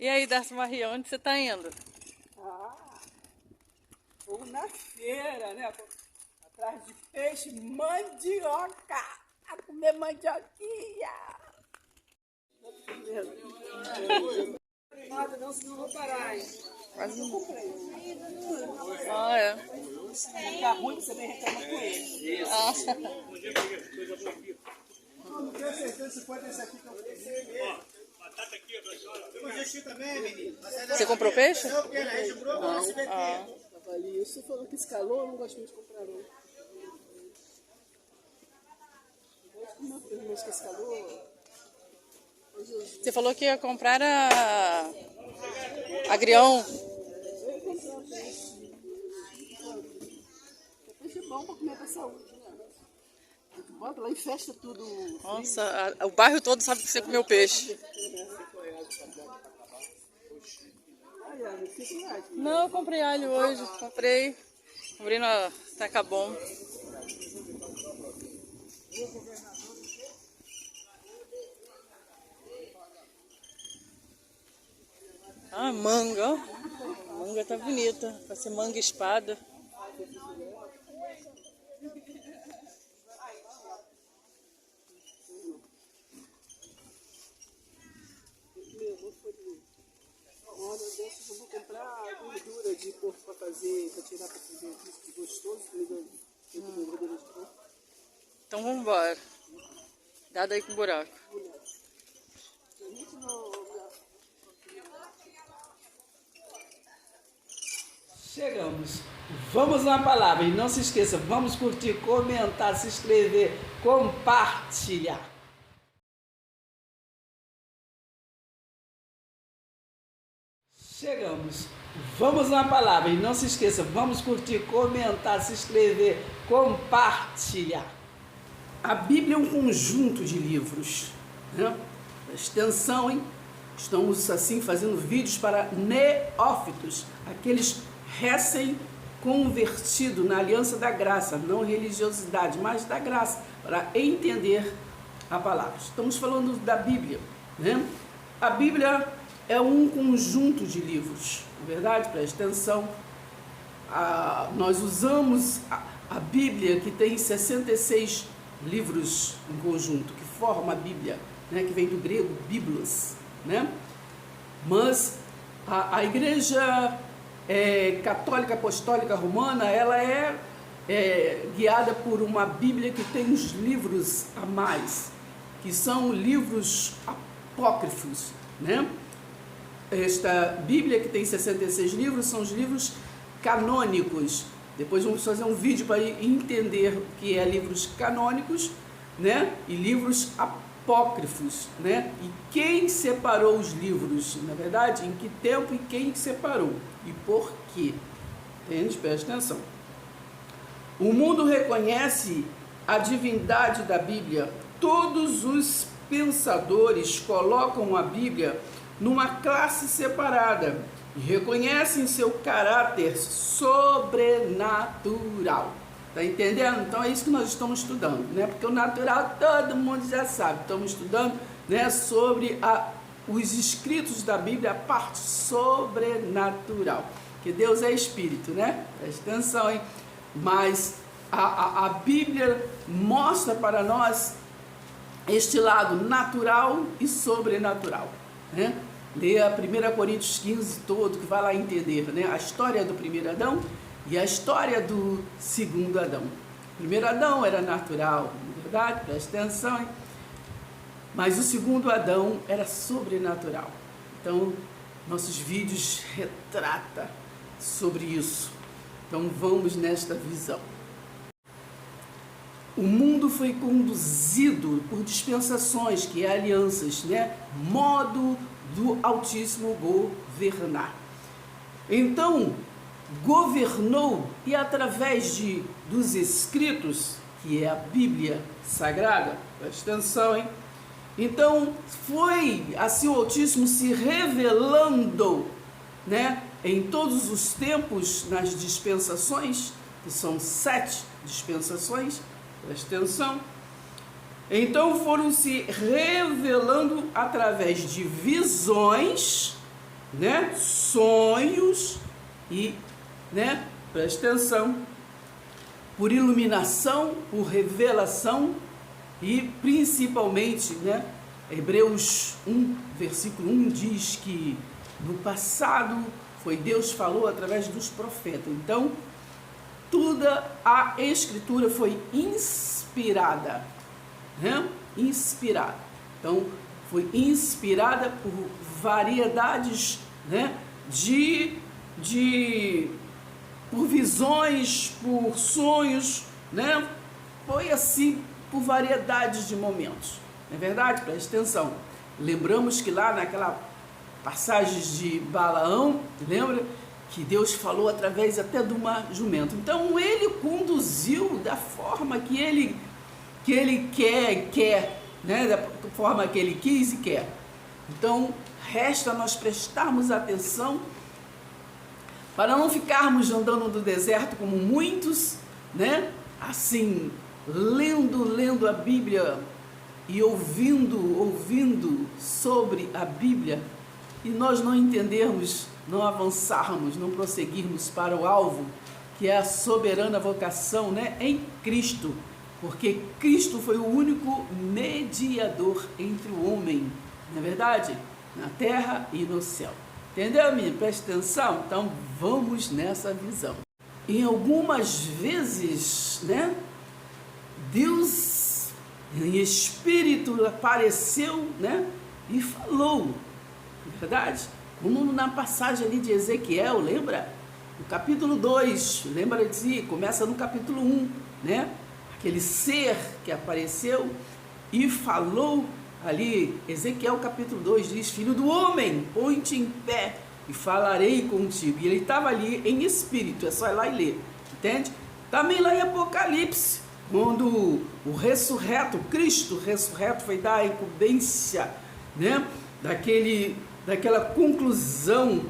E aí, Darcy Maria, onde você está indo? Vou na feira, né? Atrás de peixe, mandioca. A comer mandioquinha. Nada não, senão eu vou parar, hein? Quase Eu não. comprei. Ah, é. Fica ruim, você nem reclama com ele. Ah. Não tenho certeza se pode esse aqui que eu fiz. Batata aqui, eu também, menino. Você comprou peixe? Não, porque a gente comprou para você ver. Tava ali. Você falou que escalou, eu não gosto muito de comprar, não. Eu gosto de comer peixe que escalou. Você falou que ia comprar agrião. Eu ia comprar peixe. Peixe é bom pra comer pra saúde, né? Bota lá e fecha tudo. Nossa, o bairro todo sabe que você comeu peixe. Não, eu comprei alho hoje. Comprei na Tacabom. Ah, manga, ó. A manga tá bonita. Vai ser manga espada. Olha, dessas eu vou comprar gordura de porco pra fazer, pra tirar pra fazer isso gostoso, gordura de porco. Então vamos embora. Cuidado aí com o buraco. Chegamos. Vamos na palavra. E não se esqueça, vamos curtir, comentar, se inscrever, compartilhar. Chegamos. Vamos na palavra. E não se esqueça, vamos curtir, comentar, se inscrever, compartilhar. A Bíblia é um conjunto de livros, né? Presta atenção, hein? Estamos assim fazendo vídeos para neófitos, aqueles recém-convertidos na aliança da graça, não religiosidade, mas da graça, para entender a palavra. Estamos falando da Bíblia, né? A Bíblia é um conjunto de livros, na verdade, presta atenção. Nós usamos a Bíblia, que tem 66 livros em conjunto, que forma a Bíblia, né? Que vem do grego, biblos, né? Mas a Igreja Católica Apostólica Romana, ela é guiada por uma Bíblia que tem os livros a mais, que são livros apócrifos, né? Esta Bíblia, que tem 66 livros, são os livros canônicos. Depois vamos fazer um vídeo para entender o que é livros canônicos, né? E livros apócrifos, né? E quem separou os livros, na verdade, em que tempo e quem separou e por quê. Entende? Presta atenção. O mundo reconhece a divindade da Bíblia. Todos os pensadores colocam a Bíblia numa classe separada e reconhecem seu caráter sobrenatural. Tá entendendo? Então é isso que nós estamos estudando, né? Porque o natural todo mundo já sabe. Estamos estudando, né, sobre os escritos da Bíblia, a parte sobrenatural. Que Deus é espírito, né? Presta atenção, hein? Mas a Bíblia mostra para nós este lado natural e sobrenatural, né? Leia 1 Coríntios 15 todo, que vai lá entender, né? A história do primeiro Adão e a história do segundo Adão. O primeiro Adão era natural, na verdade, presta atenção, hein? Mas o segundo Adão era sobrenatural. Então, nossos vídeos retratam sobre isso. Então, vamos nesta visão. O mundo foi conduzido por dispensações, que é alianças, né? Modo do Altíssimo governar. Então, governou e através dos escritos, que é a Bíblia Sagrada, presta atenção, hein? Então, foi assim o Altíssimo se revelando, né? Em todos os tempos, nas dispensações, que são 7 dispensações, presta atenção. Então foram se revelando através de visões, né, sonhos e, né, presta atenção, por iluminação, por revelação e principalmente, né, Hebreus 1, versículo 1 diz que no passado foi Deus falou através dos profetas. Então, toda a escritura foi inspirada, né? Inspirada. Então, foi inspirada por variedades, né, por visões, por sonhos, né? Foi assim por variedades de momentos. Não é verdade? Preste atenção. Lembramos que lá naquela passagem de Balaão, lembra? Que Deus falou através até de uma jumenta. Então ele conduziu da forma que ele quer, né? Da forma que ele quis e quer. Então resta nós prestarmos atenção para não ficarmos andando no deserto como muitos, né? Assim, lendo a Bíblia e ouvindo sobre a Bíblia, e nós não entendermos, não avançarmos, não prosseguirmos para o alvo, que é a soberana vocação, né, em Cristo, porque Cristo foi o único mediador entre o homem, não é verdade? Na terra e no céu. Entendeu, menino? Preste atenção? Então vamos nessa visão. Em algumas vezes, né, Deus em espírito apareceu, né, e falou, não é verdade? Como na passagem ali de Ezequiel, lembra? No capítulo 2, lembra de começa no capítulo 1, né? Aquele ser que apareceu e falou ali, Ezequiel capítulo 2 diz, filho do homem, põe-te em pé e falarei contigo. E ele estava ali em espírito, é só ir lá e ler, entende? Também lá em Apocalipse, quando o ressurreto, Cristo ressurreto foi dar a incumbência, né? Daquela conclusão,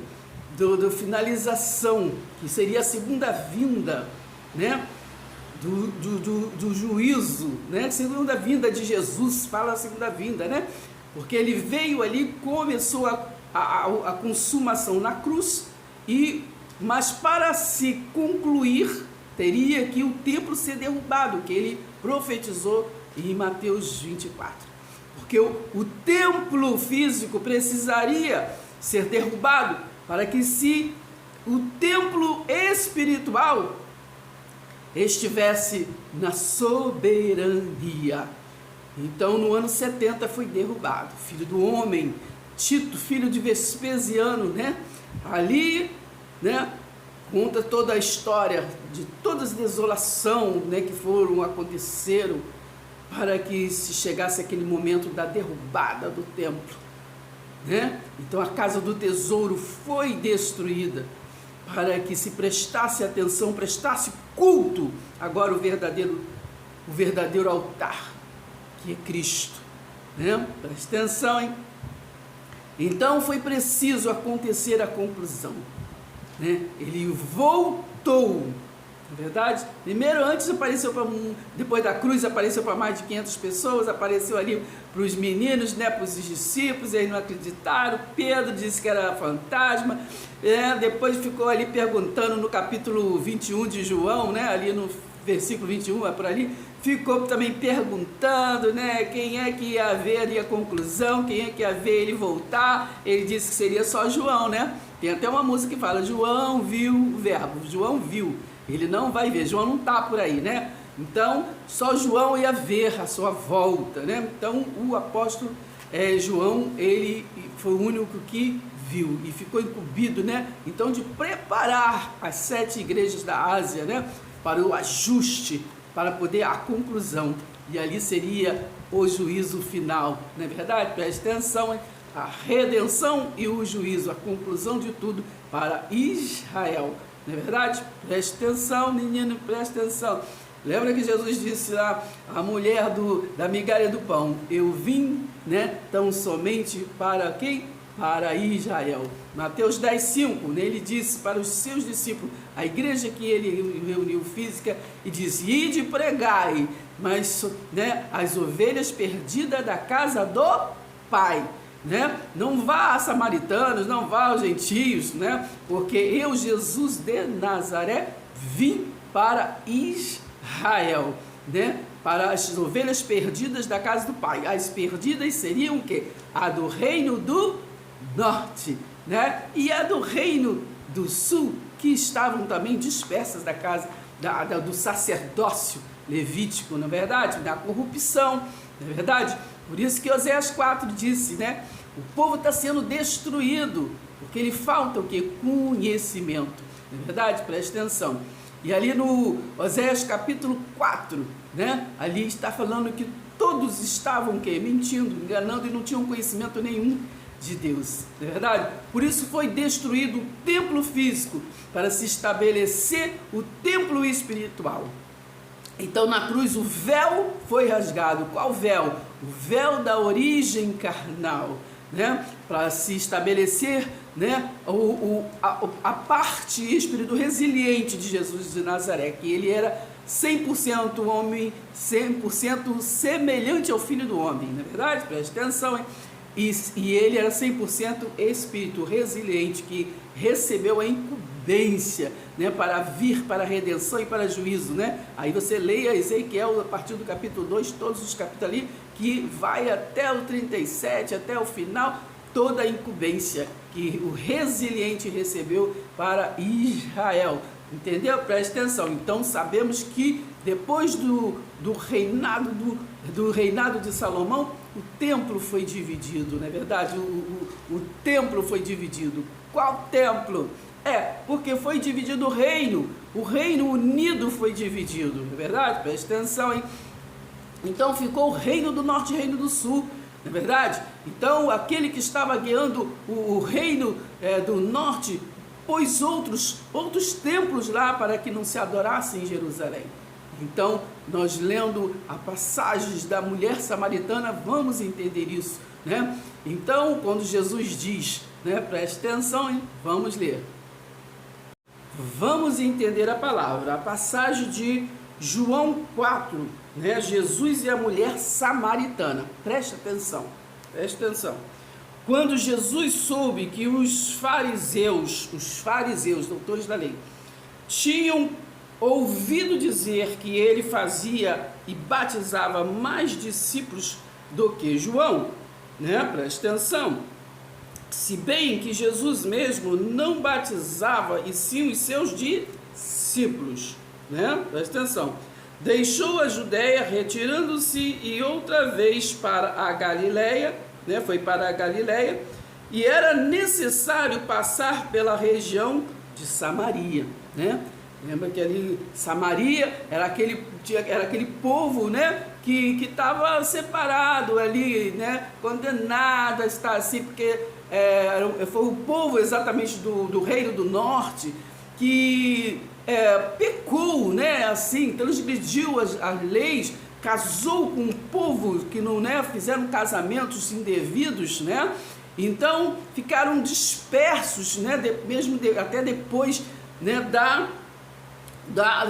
do finalização, que seria a segunda vinda, né? Do juízo, né? Segunda vinda de Jesus, fala a segunda vinda, né? Porque ele veio ali, começou a consumação na cruz, mas para se concluir, teria que o templo ser derrubado, que ele profetizou em Mateus 24. Porque o templo físico precisaria ser derrubado para que se o templo espiritual estivesse na soberania. Então no ano 70 foi derrubado, filho do homem, Tito, filho de Vespasiano, né? Ali, né, conta toda a história de todas as desolações, né, que aconteceram para que se chegasse aquele momento da derrubada do templo, né? Então a casa do tesouro foi destruída para que se prestasse atenção, prestasse culto agora o verdadeiro altar, que é Cristo, né? Presta atenção, hein? Então foi preciso acontecer a conclusão, né? Ele voltou, na verdade. Primeiro, antes apareceu depois da cruz apareceu para mais de 500 pessoas, apareceu ali para os meninos, né, para os discípulos, eles não acreditaram. Pedro disse que era fantasma, depois ficou ali perguntando no capítulo 21 de João, né, ali no versículo 21, é por ali, ficou também perguntando, né, quem é que ia ver ali a conclusão, quem é que ia ver ele voltar. Ele disse que seria só João, né? Tem até uma música que fala, João viu o verbo, João viu, ele não vai ver, João não está por aí, né? Então, só João ia ver a sua volta, né? Então, o apóstolo João, ele foi o único que viu e ficou incumbido, né? Então, de preparar as 7 igrejas da Ásia, né, para o ajuste, para poder a conclusão, e ali seria o juízo final, não é verdade? Preste atenção, hein? A redenção e o juízo, a conclusão de tudo para Israel, não é verdade? Preste atenção, menino, preste atenção. Lembra que Jesus disse lá, a mulher da migalha do pão, eu vim, né, tão somente para quem? Para Israel. Mateus 10:5, ele disse para os seus discípulos, a igreja que ele reuniu física, e disse, ide e pregai, mas, né, as ovelhas perdidas da casa do Pai. né? Não vá a samaritanos, não vá aos gentios, né? Porque eu, Jesus de Nazaré, vim para Israel, né? Para as ovelhas perdidas da casa do Pai. As perdidas seriam o quê? A do reino do norte, né? E a do reino do sul, que estavam também dispersas da casa do sacerdócio levítico, na verdade, da corrupção, na verdade. Por isso que Oséias 4 disse, né? O povo está sendo destruído, porque lhe falta o quê? Conhecimento, na verdade, preste atenção. E ali no Oséias capítulo 4, né? Ali está falando que todos estavam o quê? Mentindo, enganando e não tinham conhecimento nenhum de Deus, não é verdade? Por isso foi destruído o templo físico, para se estabelecer o templo espiritual. Então na cruz o véu foi rasgado. Qual véu? O véu da origem carnal, né? Para se estabelecer, né? a parte espírito resiliente de Jesus de Nazaré, que ele era 100% homem, 100% semelhante ao Filho do Homem, não é verdade? Preste atenção, hein? E ele era 100% espírito resiliente, que recebeu a incumbência, né, para vir para a redenção e para juízo, né? Aí você leia Ezequiel a partir do capítulo 2, todos os capítulos ali, que vai até o 37, até o final, toda a incumbência que o resiliente recebeu para Israel. Entendeu? Preste atenção. Então sabemos que depois do reinado de Salomão, o templo foi dividido, não é verdade? O templo foi dividido. Qual templo? Porque foi dividido o Reino Unido foi dividido, não é verdade? Preste atenção, hein? Então ficou o Reino do Norte e o Reino do Sul, não é verdade? Então aquele que estava guiando o Reino do Norte pôs outros templos lá para que não se adorasse em Jerusalém. Então, nós lendo a passagem da mulher samaritana, vamos entender isso, né? Então, quando Jesus diz, né, preste atenção, hein? Vamos ler. Vamos entender a palavra, a passagem de João 4, né? Jesus e a mulher samaritana. Preste atenção, preste atenção. Quando Jesus soube que os fariseus, doutores da lei, tinham ouvido dizer que ele fazia e batizava mais discípulos do que João, né? Presta atenção. Se bem que Jesus mesmo não batizava, e sim os seus discípulos, né? Presta atenção. Deixou a Judéia, retirando-se e outra vez para a Galileia, né? Foi para a Galileia, e era necessário passar pela região de Samaria, né? Lembra que ali Samaria era aquele povo, né, que estava separado ali, né, condenado a estar assim, porque foi o povo exatamente do Reino do Norte que pecou, né, assim, transgrediu as leis, casou com um povo que não, né, fizeram casamentos indevidos, né, então ficaram dispersos, né, até depois, né,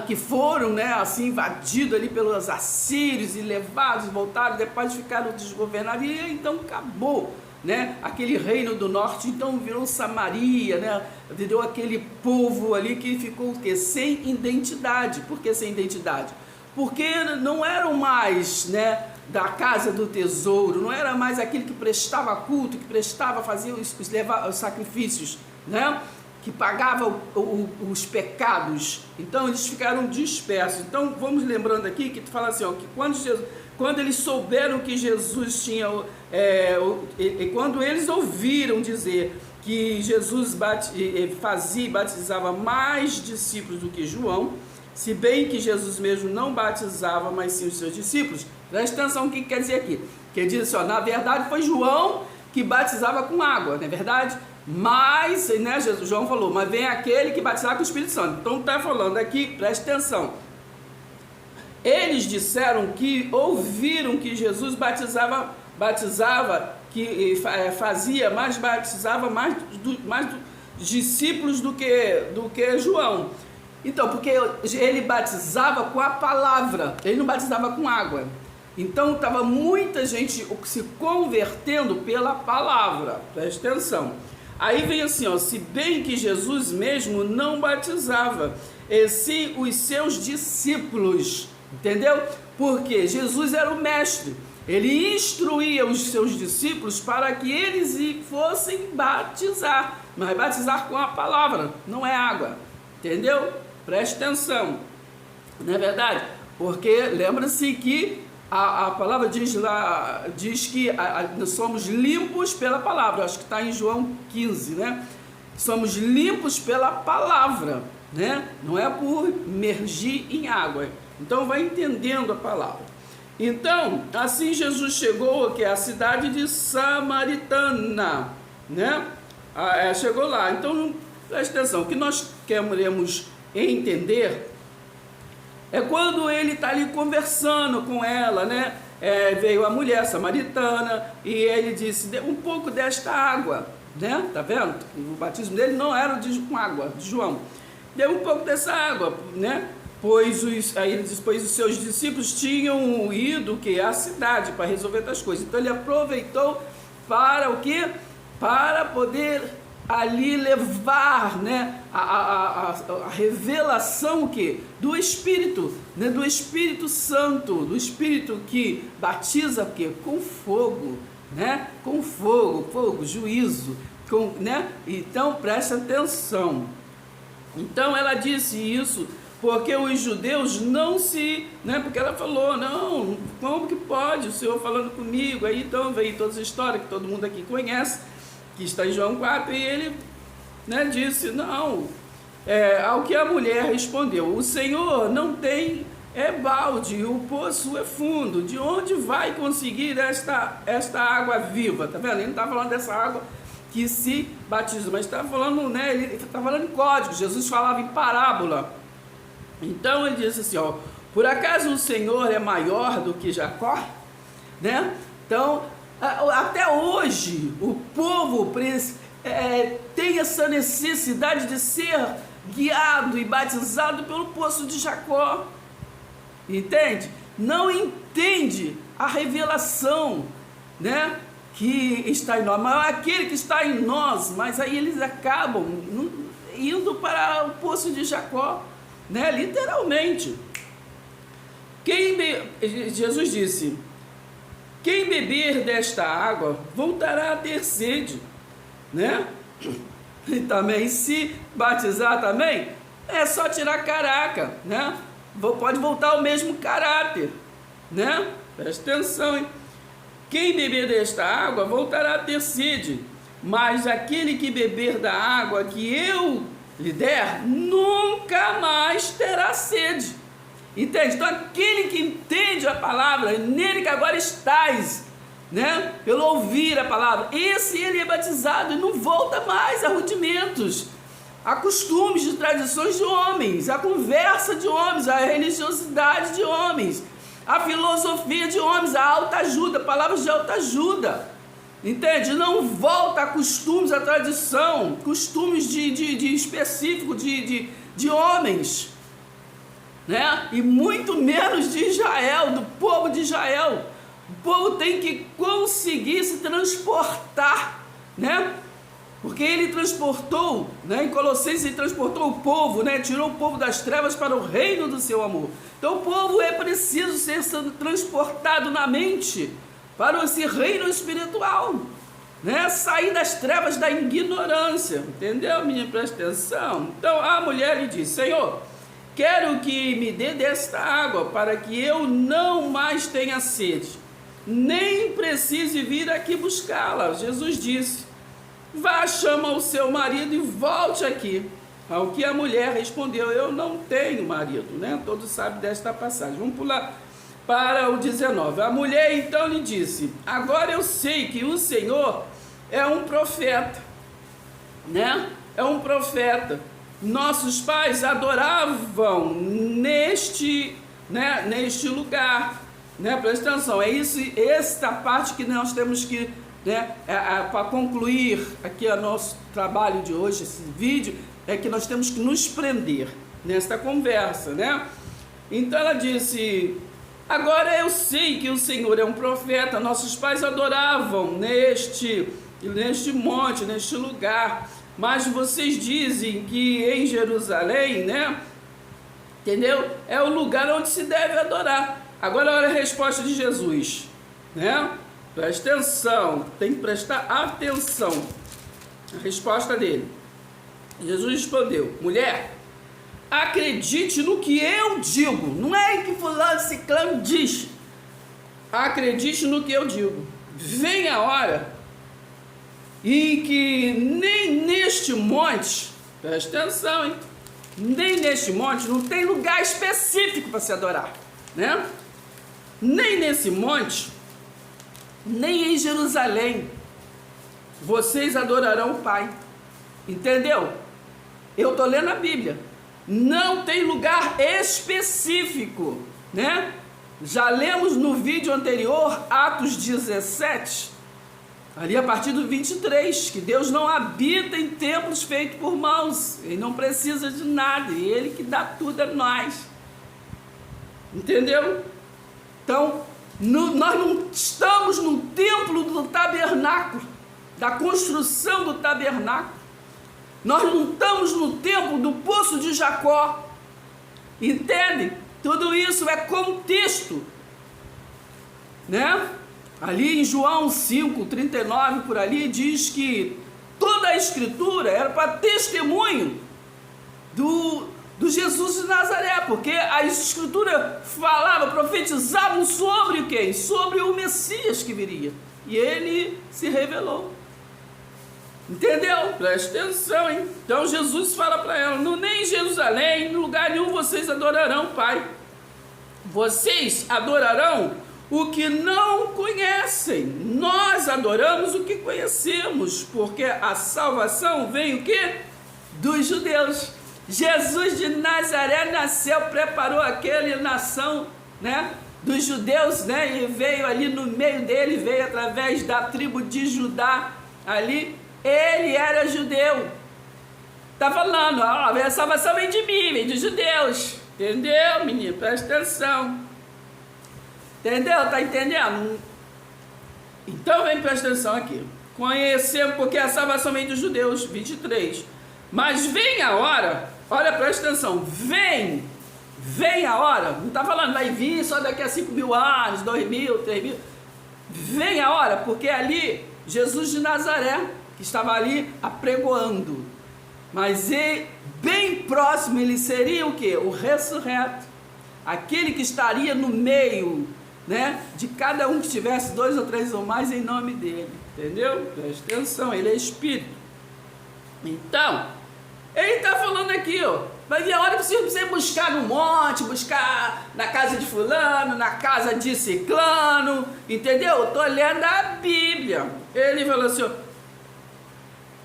que foram, né, assim, invadidos ali pelos assírios e levados, voltaram, depois ficaram desgovernados, e então acabou, né, aquele reino do norte, então virou Samaria, né, virou aquele povo ali que ficou o quê? Sem identidade. Por que sem identidade? Porque não eram mais, né, da casa do tesouro, não era mais aquele que prestava culto, que fazia os sacrifícios, né, que pagava os pecados. Então eles ficaram dispersos. Então vamos lembrando aqui que tu fala assim, ó, que quando eles souberam que Jesus tinha, quando eles ouviram dizer que Jesus fazia e batizava mais discípulos do que João, se bem que Jesus mesmo não batizava, mas sim os seus discípulos. Presta atenção o que quer dizer aqui. Quer dizer assim, ó, na verdade foi João que batizava com água, não é verdade? Mas, né, João falou, mas vem aquele que batizava com o Espírito Santo. Então está falando aqui, preste atenção. Eles disseram que ouviram que Jesus batizava que fazia, mas batizava mais discípulos do que João. Então, porque ele batizava com a palavra, ele não batizava com água. Então estava muita gente se convertendo pela palavra, presta atenção. Aí vem assim, ó, se bem que Jesus mesmo não batizava, e sim os seus discípulos, entendeu? Porque Jesus era o mestre, ele instruía os seus discípulos para que eles fossem batizar, mas batizar com a palavra, não é água, entendeu? Preste atenção, não é verdade? Porque lembra-se que a palavra diz que nós somos limpos pela palavra, acho que está em João 15, né? Somos limpos pela palavra, né? Não é por imergir em água. Então vai entendendo a palavra. Então, assim Jesus chegou aqui à cidade de Samaritana, né? Chegou lá. Então, presta atenção, o que nós queremos entender é quando ele está ali conversando com ela, né? Veio a mulher samaritana e ele disse, um pouco desta água, né? Tá vendo? O batismo dele não era com água, de João. Deu um pouco dessa água, né? Aí ele diz, pois os seus discípulos tinham ido à cidade para resolver outras coisas. Então ele aproveitou para o quê? Para poder ali levar, né, a revelação do Espírito, né, do Espírito Santo, do Espírito que batiza com fogo, né, com fogo, juízo, né? Então presta atenção. Então ela disse isso porque os judeus não se, né, porque ela falou, não, como que pode o Senhor falando comigo? Aí então veio todas as histórias que todo mundo aqui conhece, que está em João 4, e ele, né, disse, não, ao que a mulher respondeu, o Senhor não tem balde, o poço é fundo, de onde vai conseguir esta água viva? Tá vendo? Ele não está falando dessa água que se batiza, mas está falando, né, ele está falando em código. Jesus falava em parábola. Então ele disse assim, ó, por acaso o Senhor é maior do que Jacó? Né? Então, até hoje, o povo tem essa necessidade de ser guiado e batizado pelo poço de Jacó, entende? Não entende a revelação, né, que está em nós, mas aquele que está em nós, mas aí eles acabam indo para o poço de Jacó, né, literalmente. Jesus disse, quem beber desta água voltará a ter sede, né? E também se batizar também, é só tirar caraca, né? Pode voltar ao mesmo caráter, né? Presta atenção, hein? Quem beber desta água voltará a ter sede, mas aquele que beber da água que eu lhe der, nunca mais terá sede. Entende? Então aquele que entende a palavra, nele que agora estais, né, pelo ouvir a palavra, ele é batizado e não volta mais a rudimentos, a costumes de tradições de homens, a conversa de homens, a religiosidade de homens, a filosofia de homens, a autoajuda, palavras de autoajuda, entende? Não volta a costumes, a tradição, costumes de específico de homens, né? E muito menos de Israel, do povo de Israel. O povo tem que conseguir se transportar, né? Porque ele transportou, né? Em Colossenses ele transportou o povo, né? Tirou o povo das trevas para o reino do seu amor. Então o povo é preciso ser transportado na mente para esse reino espiritual, né? Sair das trevas da ignorância, entendeu, menina? Presta atenção. Então a mulher lhe disse, Senhor, quero que me dê desta água para que eu não mais tenha sede, nem precise vir aqui buscá-la. Jesus disse, vá, chama o seu marido e volte aqui. Ao que a mulher respondeu, eu não tenho marido, né? Todos sabem desta passagem. Vamos pular para o 19. A mulher então lhe disse, agora eu sei que o Senhor é um profeta, né? É um profeta. Nossos pais adoravam neste lugar, né? Presta atenção, é isso, esta parte que nós temos que, né, para concluir aqui o nosso trabalho de hoje, esse vídeo, é que nós temos que nos prender nesta conversa, né? Então ela disse, Agora eu sei que o Senhor é um profeta, nossos pais adoravam neste monte, neste lugar, mas vocês dizem que em Jerusalém, né, entendeu? É o lugar onde se deve adorar. Agora olha a resposta de Jesus, né? Presta atenção, tem que prestar atenção. A resposta dele. Jesus respondeu: mulher, acredite no que eu digo. Não é que fulano ciclano diz. Acredite no que eu digo. Vem a hora em que nem neste monte, presta atenção, hein? Nem neste monte não tem lugar específico para se adorar, né? Nem nesse monte, nem em Jerusalém, vocês adorarão o Pai. Entendeu? Eu estou lendo a Bíblia. Não tem lugar específico, né? Já lemos no vídeo anterior, Atos 17, ali a partir do 23, que Deus não habita em templos feitos por mãos. Ele não precisa de nada, e Ele que dá tudo a nós. Entendeu? Então, nós não estamos no templo do tabernáculo, da construção do tabernáculo. Nós não estamos no templo do poço de Jacó. Entende? Tudo isso é contexto, né? Ali em João 5:39, por ali, diz que toda a escritura era para testemunho do Jesus de Nazaré, porque a escritura falava, profetizavam sobre quem? Sobre o Messias que viria. E ele se revelou. Entendeu? Presta atenção, hein? Então Jesus fala para ela: nem em Jerusalém, em lugar nenhum vocês adorarão o Pai. Vocês adorarão o que não conhecem. Nós adoramos o que conhecemos, porque a salvação vem o quê? Dos judeus. Jesus de Nazaré nasceu, preparou aquela nação, né, dos judeus, né, e veio ali no meio dele, veio através da tribo de Judá ali. Ele era judeu. Está falando, ó, a salvação vem de mim, vem dos judeus. Entendeu, menino? Presta atenção. Entendeu? Tá entendendo? Então vem, presta atenção aqui. Conhecemos porque a salvação vem dos judeus, 23. Mas vem a hora, olha, presta atenção, vem a hora, não está falando vai vir só daqui a 5.000 anos, 2.000, 3.000. Vem a hora, porque ali, Jesus de Nazaré, que estava ali apregoando, mas bem próximo ele seria o quê? O ressurreto, aquele que estaria no meio, né, de cada um que tivesse 2 ou 3 ou mais em nome dele, entendeu? Presta atenção, ele é Espírito. Então, ele está falando aqui, ó, vai vir a hora que você buscar no monte, buscar na casa de fulano, na casa de ciclano, entendeu? Estou lendo a Bíblia. Ele falou assim, ó,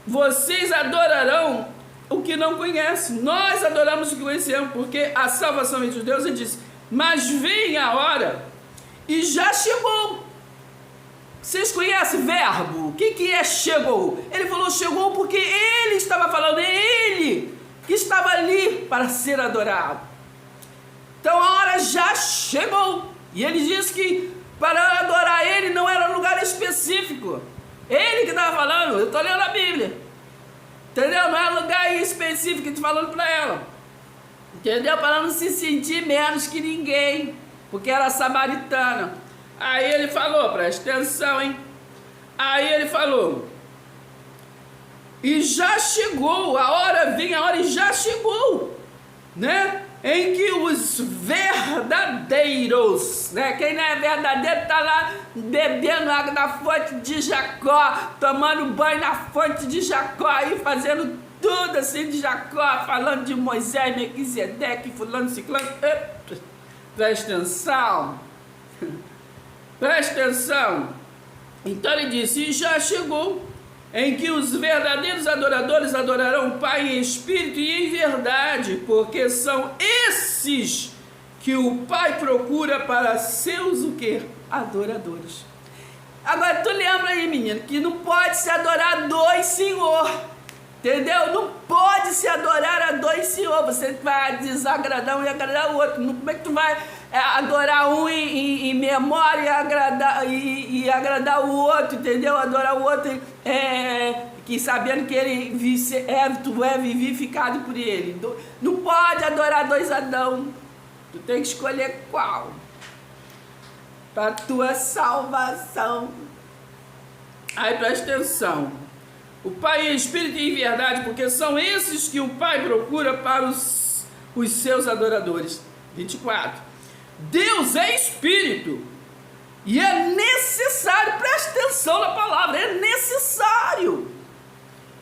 vocês adorarão o que não conhecem. Nós adoramos o que conhecemos, porque a salvação vem de Deus. Ele disse, mas vem a hora, e já chegou. Vocês conhecem verbo? O que é chegou? Ele falou chegou porque ele estava falando, é ele que estava ali para ser adorado. Então a hora já chegou. E ele disse que para adorar ele não era um lugar específico. Ele que estava falando, eu estou lendo a Bíblia. Entendeu? Não é lugar específico que eu estou falando para ela. Entendeu? Para não se sentir menos que ninguém. Porque era samaritana. Aí ele falou, presta atenção, hein? Aí ele falou, e já chegou, a hora vem a hora e já chegou, né? Em que os verdadeiros, né? Quem não é verdadeiro está lá bebendo água na fonte de Jacó, tomando banho na fonte de Jacó e fazendo tudo assim de Jacó, falando de Moisés, Melquisedeque, fulano, ciclano. Presta atenção. Presta atenção. Então ele disse, e já chegou, em que os verdadeiros adoradores adorarão o Pai em espírito e em verdade, porque são esses que o Pai procura para seus o quê? Adoradores. Agora tu lembra aí, menino, que não pode se adorar dois senhor, entendeu? Não pode se adorar a dois senhor. Você vai desagradar um e agradar o outro. Como é que tu vai adorar um em memória e agradar o outro, entendeu? Adorar o outro que sabendo que ele tu é vivificado por ele. Não pode adorar dois Adão. Tu tem que escolher qual para tua salvação. Aí presta atenção. O Pai é Espírito e verdade, porque são esses que o Pai procura para os seus adoradores. 24. Deus é Espírito e é necessário, presta atenção na palavra, é necessário,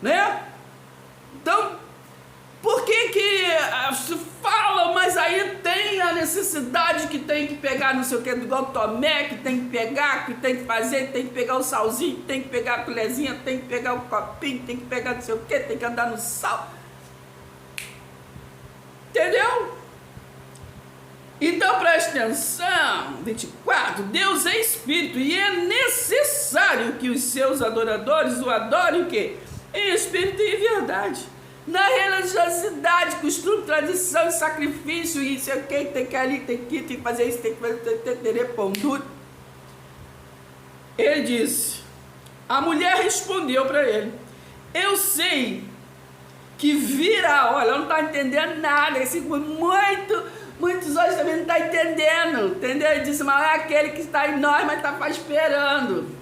né? Então, por que se fala, mas aí tem a necessidade que tem que pegar não sei o que, igual Tomé, que tem que pegar, que tem que fazer, tem que pegar o salzinho, tem que pegar a colherzinha, tem que pegar o copinho, tem que pegar não sei o que, tem que andar no sal. Entendeu? Então preste atenção, 24, Deus é Espírito e é necessário que os seus adoradores o adorem o quê? Em Espírito e verdade. Na religiosidade, costume, tradição, sacrifício, isso é quem tem que ir ali, tem que fazer isso, tem que fazer, tem que ter pão duro. Ele disse, a mulher respondeu para ele, eu sei que virá, olha, ela não está entendendo nada, muitos hoje também não estão entendendo, entendeu? Ele disse, mas é aquele que está em nós, mas está esperando.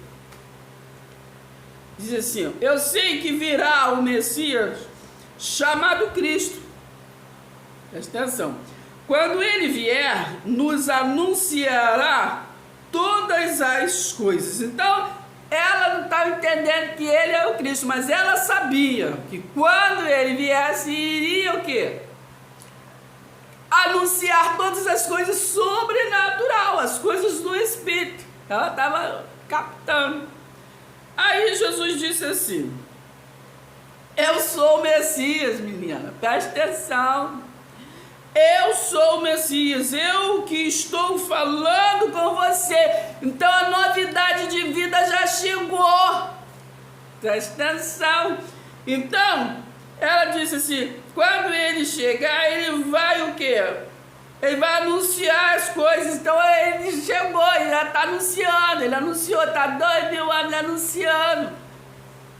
Diz assim, eu sei que virá o Messias, chamado Cristo. Presta atenção. Quando ele vier, nos anunciará todas as coisas. Então, ela não estava entendendo que ele é o Cristo, mas ela sabia que quando ele viesse, iria o quê? Anunciar todas as coisas sobrenaturais, as coisas do Espírito. Ela estava captando. Aí Jesus disse assim, eu sou o Messias, menina, presta atenção. Eu sou o Messias, eu que estou falando com você. Então a novidade de vida já chegou. Presta atenção. Então, ela disse assim, quando ele chegar, ele vai o quê? Ele vai anunciar as coisas. Então ele chegou, ele já está anunciando. Ele anunciou, está 2000 anos anunciando.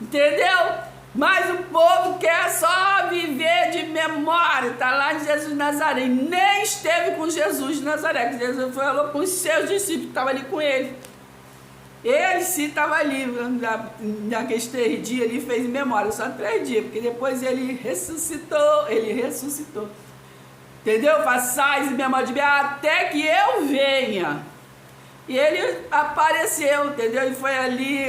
Entendeu? Mas o povo quer só viver de memória. Está lá de Jesus de Nazaré. Nem esteve com Jesus de Nazaré. Que Jesus falou com os seus discípulos que estavam ali com ele. Ele sim estava ali. Naqueles 3 dias ele fez memória. Só 3 dias. Porque depois ele ressuscitou. Entendeu? Façais memória de mim até que eu venha. E ele apareceu. Entendeu? E foi ali.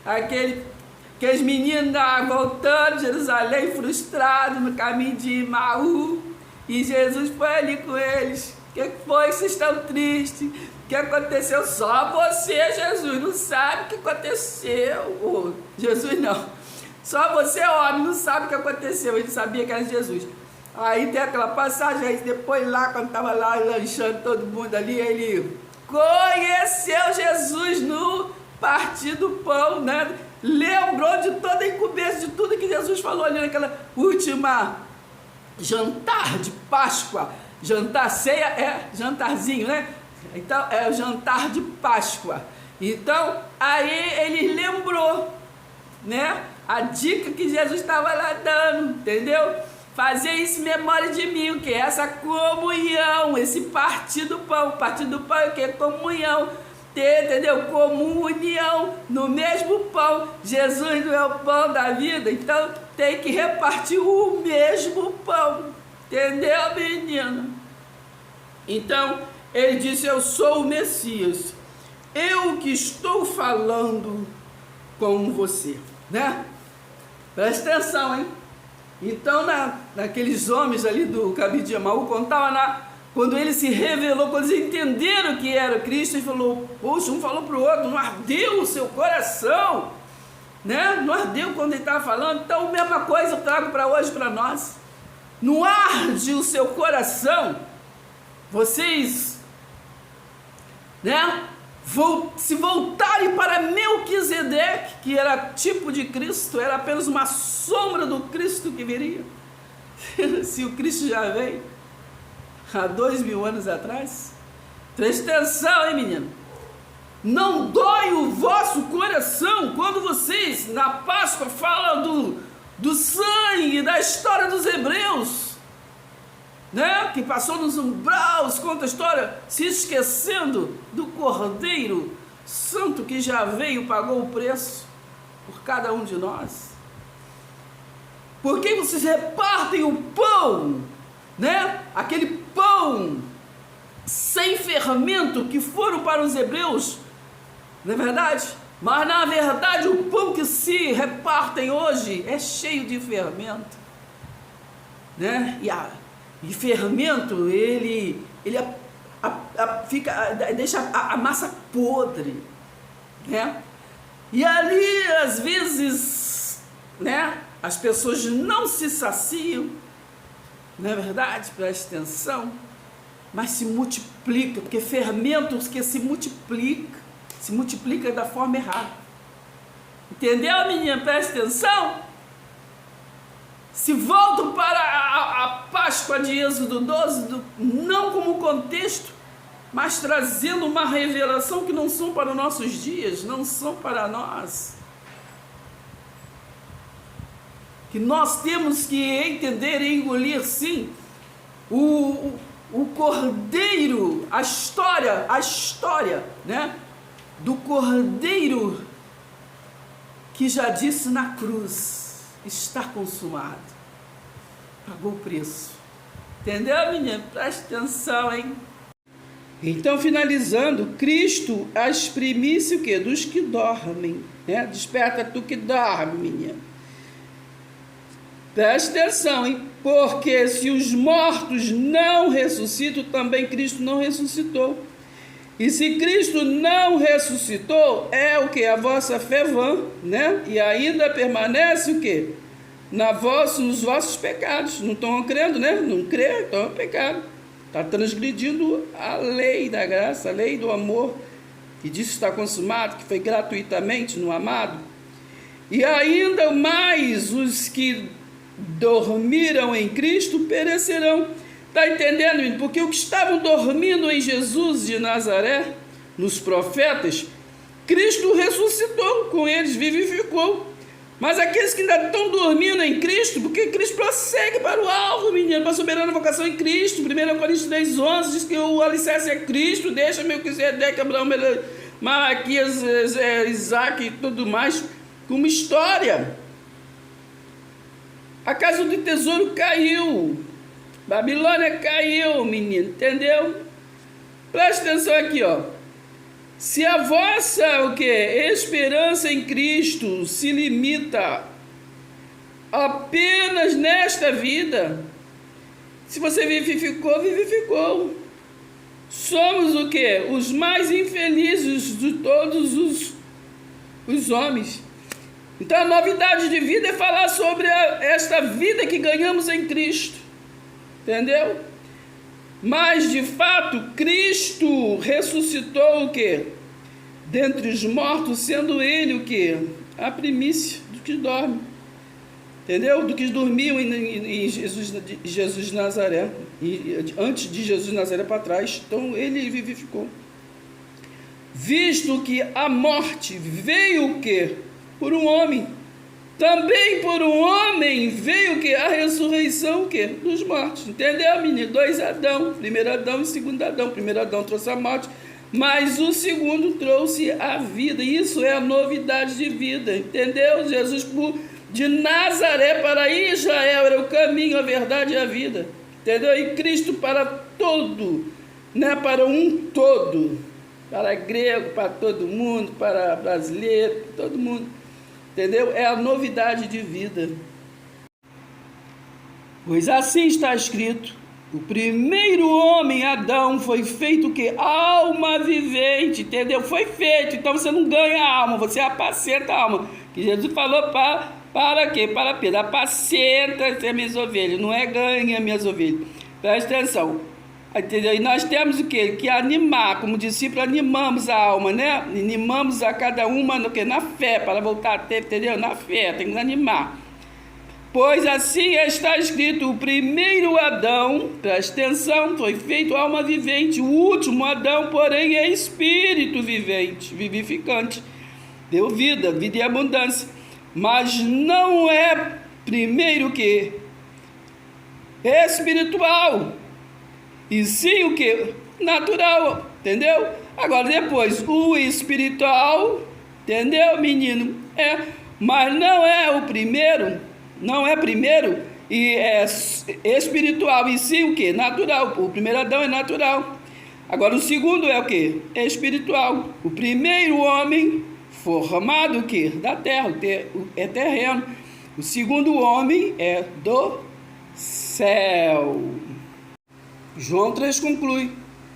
Aqueles meninos voltando de Jerusalém, frustrados no caminho de Imaú, e Jesus foi ali com eles. O que foi? Vocês estão tristes? O que aconteceu? Só você, Jesus, não sabe o que aconteceu. Jesus não. Só você, homem, não sabe o que aconteceu. Ele sabia que era Jesus. Aí tem aquela passagem, aí depois lá, quando estava lá lanchando todo mundo ali, ele conheceu Jesus no partir do pão, né? Lembrou de toda a incumbência, de tudo que Jesus falou ali naquela última jantar de Páscoa. Jantar, ceia é jantarzinho, né? Então, é o jantar de Páscoa. Então, aí ele lembrou, né? A dica que Jesus estava lá dando, entendeu? Fazer isso em memória de mim, o que? Essa comunhão, esse partir do pão. Partir do pão é o que? Comunhão. Entendeu? Comunhão no mesmo pão. Jesus não é o pão da vida, então tem que repartir o mesmo pão. Entendeu, menina? Então, ele disse, eu sou o Messias. Eu que estou falando com você, né? Presta atenção, hein? Então, naqueles homens ali do caminho de Emaú, quando ele se revelou, quando eles entenderam que era Cristo, ele falou, poxa, um falou para o outro, não ardeu o seu coração, né? Não ardeu quando ele estava falando. Então, a mesma coisa eu trago para hoje para nós. Não arde o seu coração. Vocês, né? Se voltarem para Melquisedeque, que era tipo de Cristo, era apenas uma sombra do Cristo que viria. Se o Cristo já veio. há 2000 anos atrás? Presta atenção, hein, menino? Não dói o vosso coração quando vocês, na Páscoa, falam do sangue, da história dos hebreus, né? Que passou nos umbraus, conta a história, se esquecendo do Cordeiro Santo que já veio, pagou o preço por cada um de nós. Por que vocês repartem o pão, né? Aquele pão sem fermento que foram para os hebreus, não é verdade? Mas na verdade o pão que se repartem hoje é cheio de fermento, né? E fermento ele deixa a massa podre, né? E ali às vezes, né? As pessoas não se saciam, não é verdade? Preste atenção, mas se multiplica, porque fermentos que se multiplica da forma errada. Entendeu, menina? Preste atenção. Se voltam para a Páscoa de Êxodo 12, não como contexto, mas trazendo uma revelação que não são para os nossos dias, não são para nós. Que nós temos que entender e engolir, sim, o Cordeiro, a história, né, do Cordeiro que já disse na cruz, está consumado, pagou o preço. Entendeu, menina? Presta atenção, hein? Então, finalizando, Cristo, as primícias o quê? Dos que dormem, né? Desperta tu que dorme, menina. Preste atenção, hein? Porque se os mortos não ressuscitam, também Cristo não ressuscitou. E se Cristo não ressuscitou, é o que? A vossa fé vã, né? E ainda permanece o que? Nos vossos pecados. Não estão crendo, né? Não crê, então é pecado. Está transgredindo a lei da graça, a lei do amor, que diz que está consumado, que foi gratuitamente no amado. E ainda mais os que dormiram em Cristo perecerão. Está entendendo, menino? Porque os que estavam dormindo em Jesus de Nazaré, nos profetas, Cristo ressuscitou, com eles vivificou. Mas aqueles que ainda estão dormindo em Cristo, porque Cristo prossegue para o alvo, menino, para a soberana vocação em Cristo. 1 Coríntios 10:11 diz que o alicerce é Cristo, deixa Melquisedeque, Abraão, Malaquias, Isaac e tudo mais, como história. A casa do tesouro caiu, Babilônia caiu, menino, entendeu? Preste atenção aqui, ó. Se a vossa esperança em Cristo se limita apenas nesta vida, se você vivificou. Somos os mais infelizes de todos os homens. Então a novidade de vida é falar sobre esta vida que ganhamos em Cristo. Entendeu? Mas de fato Cristo ressuscitou dentre os mortos, sendo ele a primícia do que dorme. Entendeu? Do que dormiam em Jesus de Nazaré. Antes de Jesus de Nazaré para trás. Então ele vivificou. Visto que a morte veio por um homem, também por um homem veio a ressurreição dos mortos. Entendeu, menino? 2 Adão, 1 Adão e 2 Adão. 1 Adão trouxe a morte, mas o segundo trouxe a vida. Isso é a novidade de vida. Entendeu? Jesus de Nazaré para Israel era o caminho, a verdade e a vida. Entendeu? E Cristo para todo, né? Para um todo. Para grego, para todo mundo, para brasileiro, todo mundo. Entendeu? É a novidade de vida. Pois assim está escrito: o primeiro homem, Adão, foi feito alma vivente, entendeu? Foi feito, então você não ganha alma, você apacenta a alma. Que Jesus falou para quê? Para Pedro: apacenta as minhas ovelhas, não é ganha minhas ovelhas. Presta atenção. Entendeu? E nós temos que animar, como discípulo, animamos a alma, né? Animamos a cada uma na fé, para voltar a ter, entendeu? Na fé, tem que animar. Pois assim está escrito, o primeiro Adão, presta atenção, foi feito alma vivente, o último Adão, porém, é espírito vivente, vivificante, deu vida, vida e abundância, mas não é primeiro o que? Espiritual, e sim o que? Natural, entendeu? Agora depois, o espiritual, entendeu, menino? Mas não é o primeiro, não é primeiro e é espiritual, e sim o que? Natural. O primeiro Adão é natural. Agora o segundo é o que? É espiritual. O primeiro homem formado o que? Da terra, é terreno. O segundo homem é do céu. João 3 conclui: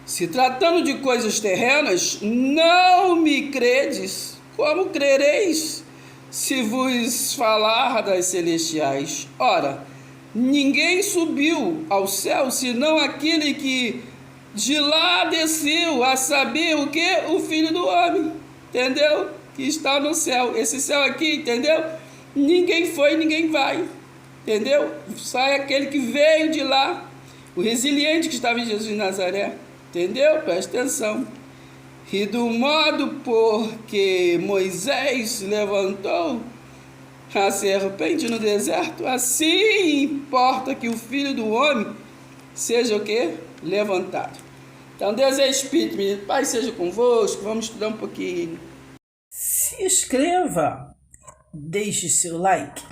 se tratando de coisas terrenas, não me credes, como crereis se vos falar das celestiais? Ora, ninguém subiu ao céu, senão aquele que de lá desceu, a saber o que? O Filho do Homem, entendeu? Que está no céu. Esse céu aqui, entendeu? Ninguém foi, ninguém vai, entendeu? Sai aquele que veio de lá, o resiliente que estava em Jesus de Nazaré, entendeu? Presta atenção. E do modo porque Moisés levantou a serpente no deserto, assim importa que o Filho do Homem seja o quê? Levantado. Então Deus é Espírito, menino. Pai seja convosco, vamos estudar um pouquinho. Se inscreva, deixe seu like.